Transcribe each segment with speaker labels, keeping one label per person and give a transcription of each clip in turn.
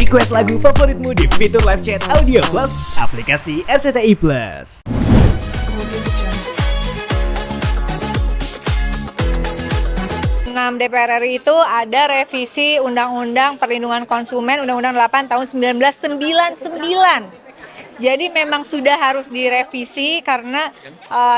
Speaker 1: Request lagu favoritmu di fitur live chat Audio Plus, aplikasi RCTI Plus.
Speaker 2: DPR RI itu ada revisi Undang-Undang Perlindungan Konsumen Undang-Undang 8 tahun 1999. Jadi memang sudah harus direvisi karena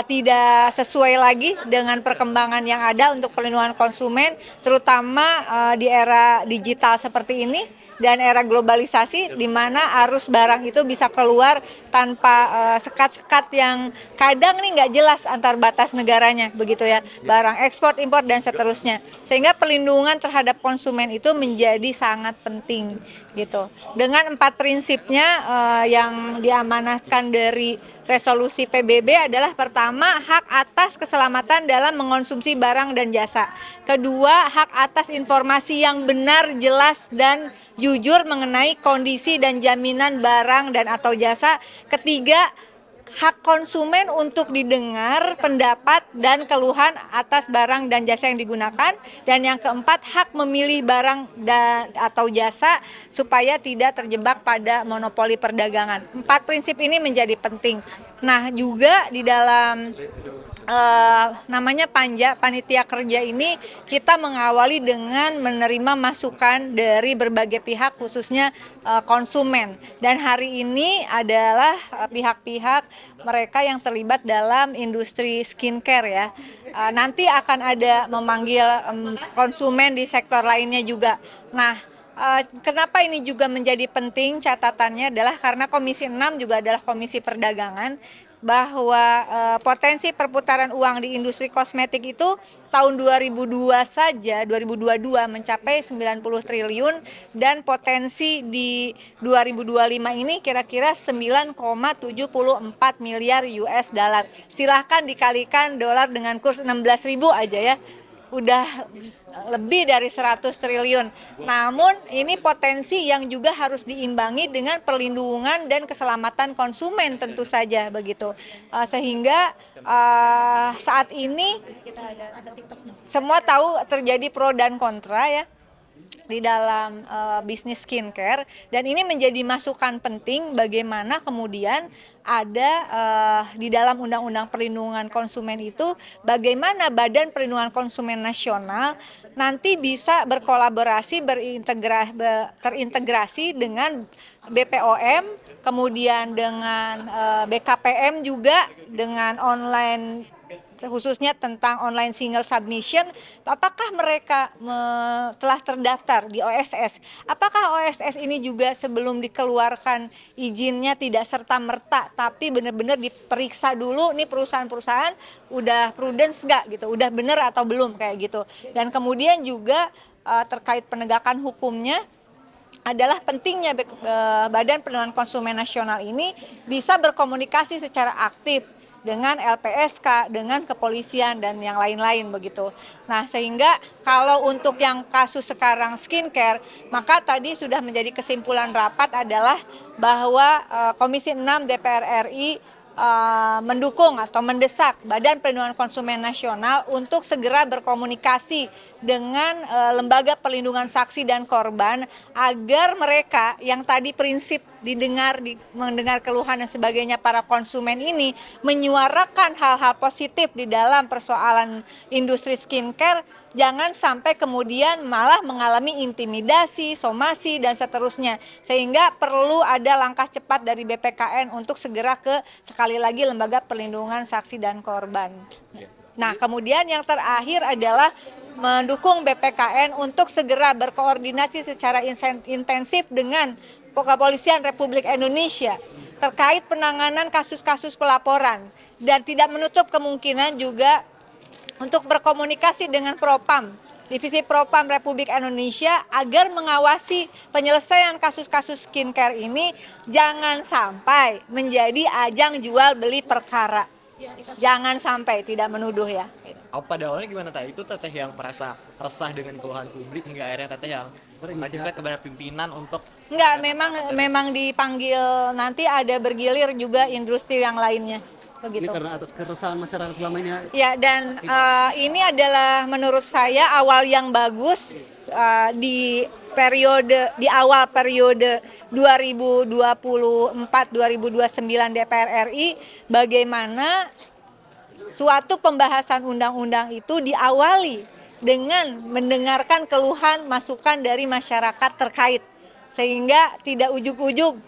Speaker 2: tidak sesuai lagi dengan perkembangan yang ada untuk perlindungan konsumen, terutama di era digital seperti ini dan era globalisasi, di mana arus barang itu bisa keluar tanpa sekat-sekat yang kadang nih nggak jelas antar batas negaranya, begitu ya, barang ekspor, impor, dan seterusnya. Sehingga perlindungan terhadap konsumen itu menjadi sangat penting, gitu. Dengan 4 prinsipnya yang diamanahkan dari resolusi PBB adalah: pertama, hak atas keselamatan dalam mengonsumsi barang dan jasa. Kedua, hak atas informasi yang benar, jelas, dan jujur mengenai kondisi dan jaminan barang dan atau jasa. Ketiga, hak konsumen untuk didengar pendapat dan keluhan atas barang dan jasa yang digunakan. Dan yang keempat, hak memilih barang dan atau jasa supaya tidak terjebak pada monopoli perdagangan. 4 prinsip ini menjadi penting. Nah, juga di dalam namanya panitia kerja ini, kita mengawali dengan menerima masukan dari berbagai pihak, khususnya konsumen. Dan hari ini adalah pihak-pihak mereka yang terlibat dalam industri skincare ya. Nanti akan ada memanggil konsumen di sektor lainnya juga. Nah, kenapa ini juga menjadi penting? Catatannya adalah karena Komisi 6 juga adalah komisi perdagangan, bahwa potensi perputaran uang di industri kosmetik itu tahun 2022 saja, 2022 mencapai 90 triliun, dan potensi di 2025 ini kira-kira 9,74 miliar US dollar. Silahkan dikalikan dolar dengan kurs 16.000 aja ya, udah lebih dari 100 triliun. Namun ini potensi yang juga harus diimbangi dengan perlindungan dan keselamatan konsumen tentu saja, begitu. Sehingga saat ini semua tahu terjadi pro dan kontra ya di dalam bisnis skincare, dan ini menjadi masukan penting bagaimana kemudian ada di dalam Undang-Undang Perlindungan Konsumen itu, bagaimana Badan Perlindungan Konsumen Nasional nanti bisa berkolaborasi, terintegrasi dengan BPOM, kemudian dengan BKPM juga, dengan online, khususnya tentang online single submission. Apakah mereka telah terdaftar di OSS? Apakah OSS ini juga sebelum dikeluarkan izinnya tidak serta-merta, tapi benar-benar diperiksa dulu nih perusahaan-perusahaan udah prudence nggak gitu, udah benar atau belum, kayak gitu. Dan kemudian juga terkait penegakan hukumnya adalah pentingnya Badan Perlindungan Konsumen Nasional ini bisa berkomunikasi secara aktif dengan LPSK, dengan kepolisian, dan yang lain-lain, begitu. Nah, sehingga kalau untuk yang kasus sekarang skincare, maka tadi sudah menjadi kesimpulan rapat adalah bahwa Komisi 6 DPR RI mendukung atau mendesak Badan Perlindungan Konsumen Nasional untuk segera berkomunikasi dengan lembaga perlindungan saksi dan korban, agar mereka yang tadi prinsip mendengar keluhan dan sebagainya para konsumen ini, menyuarakan hal-hal positif di dalam persoalan industri skincare. Jangan sampai kemudian malah mengalami intimidasi, somasi, dan seterusnya. Sehingga perlu ada langkah cepat dari BPKN untuk segera ke, sekali lagi, lembaga perlindungan saksi dan korban. Nah, kemudian yang terakhir adalah mendukung BPKN untuk segera berkoordinasi secara intensif dengan Kepolisian Republik Indonesia terkait penanganan kasus-kasus pelaporan, dan tidak menutup kemungkinan juga untuk berkomunikasi dengan Propam, Divisi Propam Republik Indonesia, agar mengawasi penyelesaian kasus-kasus skincare ini jangan sampai menjadi ajang jual beli perkara. Jangan sampai, tidak menuduh ya.
Speaker 3: Pada awalnya gimana Teh? Itu Teteh yang merasa resah dengan keluhan publik hingga akhirnya Teteh yang mengajukan kepada pimpinan untuk...
Speaker 2: Enggak, memang dipanggil, nanti ada bergilir juga industri yang lainnya. Begitu.
Speaker 4: Ini karena atas keresahan masyarakat selama ini.
Speaker 2: Ya, dan ini adalah menurut saya awal yang bagus di di awal periode 2024-2029 DPR RI, bagaimana suatu pembahasan undang-undang itu diawali dengan mendengarkan keluhan masukan dari masyarakat terkait, sehingga tidak ujug-ujug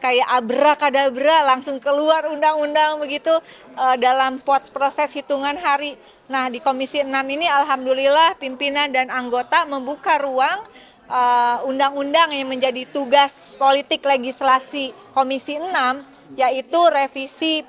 Speaker 2: kayak abrakadabra langsung keluar undang-undang begitu dalam proses hitungan hari. Nah, di Komisi 6 ini alhamdulillah pimpinan dan anggota membuka ruang undang-undang yang menjadi tugas politik legislasi Komisi 6, yaitu revisi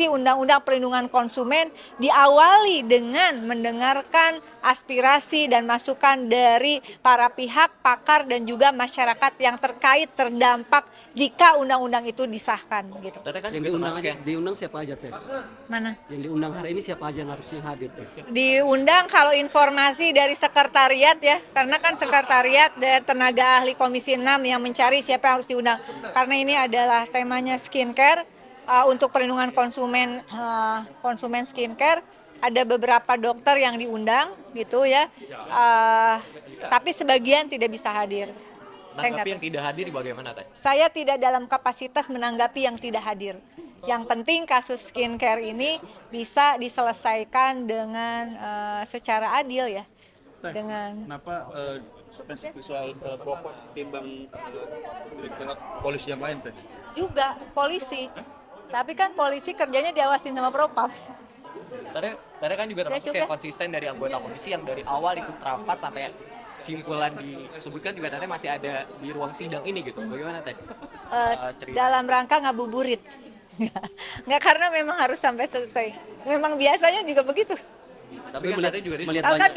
Speaker 2: Undang-Undang Perlindungan Konsumen, diawali dengan mendengarkan aspirasi dan masukan dari para pihak, pakar dan juga masyarakat yang terkait terdampak jika undang-undang itu disahkan gitu.
Speaker 3: Teteh kan
Speaker 4: Yang
Speaker 3: juga
Speaker 4: diundang,
Speaker 3: termasuk yang
Speaker 4: diundang siapa aja Teh?
Speaker 2: Mana?
Speaker 4: Yang diundang hari ini siapa aja yang harusnya hadir Teh?
Speaker 2: Diundang kalau informasi dari sekretariat ya, karena kan sekretariat dan tenaga ahli Komisi 6 yang mencari siapa yang harus diundang. Karena ini adalah temanya skincare, untuk perlindungan konsumen skincare, ada beberapa dokter yang diundang gitu ya, tapi sebagian tidak bisa hadir.
Speaker 3: menanggapi yang tidak hadir bagaimana Teh?
Speaker 2: Saya tidak dalam kapasitas menanggapi yang tidak hadir. Yang penting kasus skincare ini bisa diselesaikan dengan secara adil ya. Dengan
Speaker 5: Kenapa spesifik soal propam timbang direktorat polisi yang lain tadi?
Speaker 2: juga polisi, tapi kan polisi kerjanya diawasin sama propam.
Speaker 3: Tadi kan juga termasuk
Speaker 2: juga.
Speaker 3: yang konsisten dari anggota komisi yang dari awal ikut rapat sampai simpulan disebutkan juga nanti masih ada di ruang sidang ini gitu. Bagaimana Teh? Cerita.
Speaker 2: Dalam rangka ngabuburit. Nggak, karena memang harus sampai selesai. Memang biasanya juga begitu.
Speaker 3: Tapi kan
Speaker 4: melihat-
Speaker 3: tadi juga
Speaker 4: melihat
Speaker 3: disebut
Speaker 2: Kan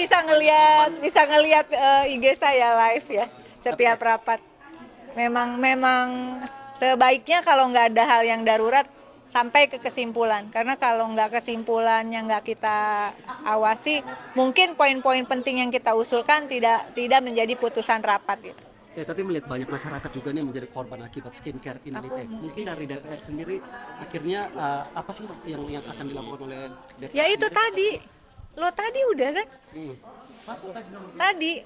Speaker 2: bisa ngelihat IG saya live ya setiap rapat. Memang sebaiknya kalau nggak ada hal yang darurat sampai ke kesimpulan, karena kalau nggak kesimpulan yang nggak kita awasi, mungkin poin-poin penting yang kita usulkan tidak menjadi putusan rapat gitu.
Speaker 4: Tapi melihat banyak masyarakat juga nih menjadi korban akibat skincare ini nih, Teh. Mungkin dari DPR sendiri akhirnya apa sih yang akan dilakukan oleh DPR?
Speaker 2: Ya itu
Speaker 4: sendiri?
Speaker 2: tadi udah kan?
Speaker 4: Hmm.
Speaker 2: Tadi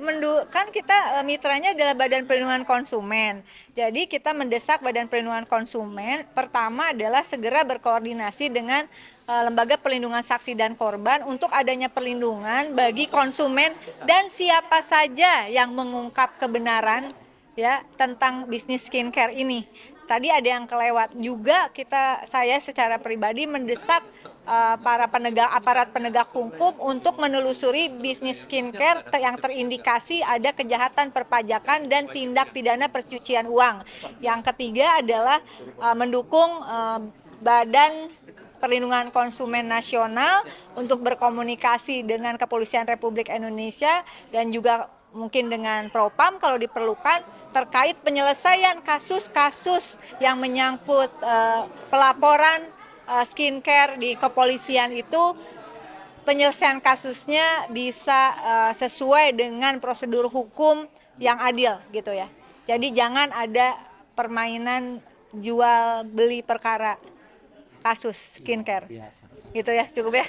Speaker 2: kan kita mitranya adalah Badan Perlindungan Konsumen. Jadi kita mendesak Badan Perlindungan Konsumen pertama adalah segera berkoordinasi dengan Lembaga Perlindungan Saksi dan Korban untuk adanya perlindungan bagi konsumen dan siapa saja yang mengungkap kebenaran ya tentang bisnis skincare ini. Tadi ada yang kelewat juga, saya secara pribadi mendesak para aparat penegak hukum untuk menelusuri bisnis skincare yang terindikasi ada kejahatan perpajakan dan tindak pidana pencucian uang. Yang ketiga adalah mendukung Badan Perlindungan Konsumen Nasional untuk berkomunikasi dengan Kepolisian Republik Indonesia dan juga mungkin dengan Propam kalau diperlukan terkait penyelesaian kasus-kasus yang menyangkut pelaporan skincare di kepolisian itu, penyelesaian kasusnya bisa sesuai dengan prosedur hukum yang adil gitu ya. Jadi jangan ada permainan jual beli perkara kasus skincare. Gitu ya, cukup ya.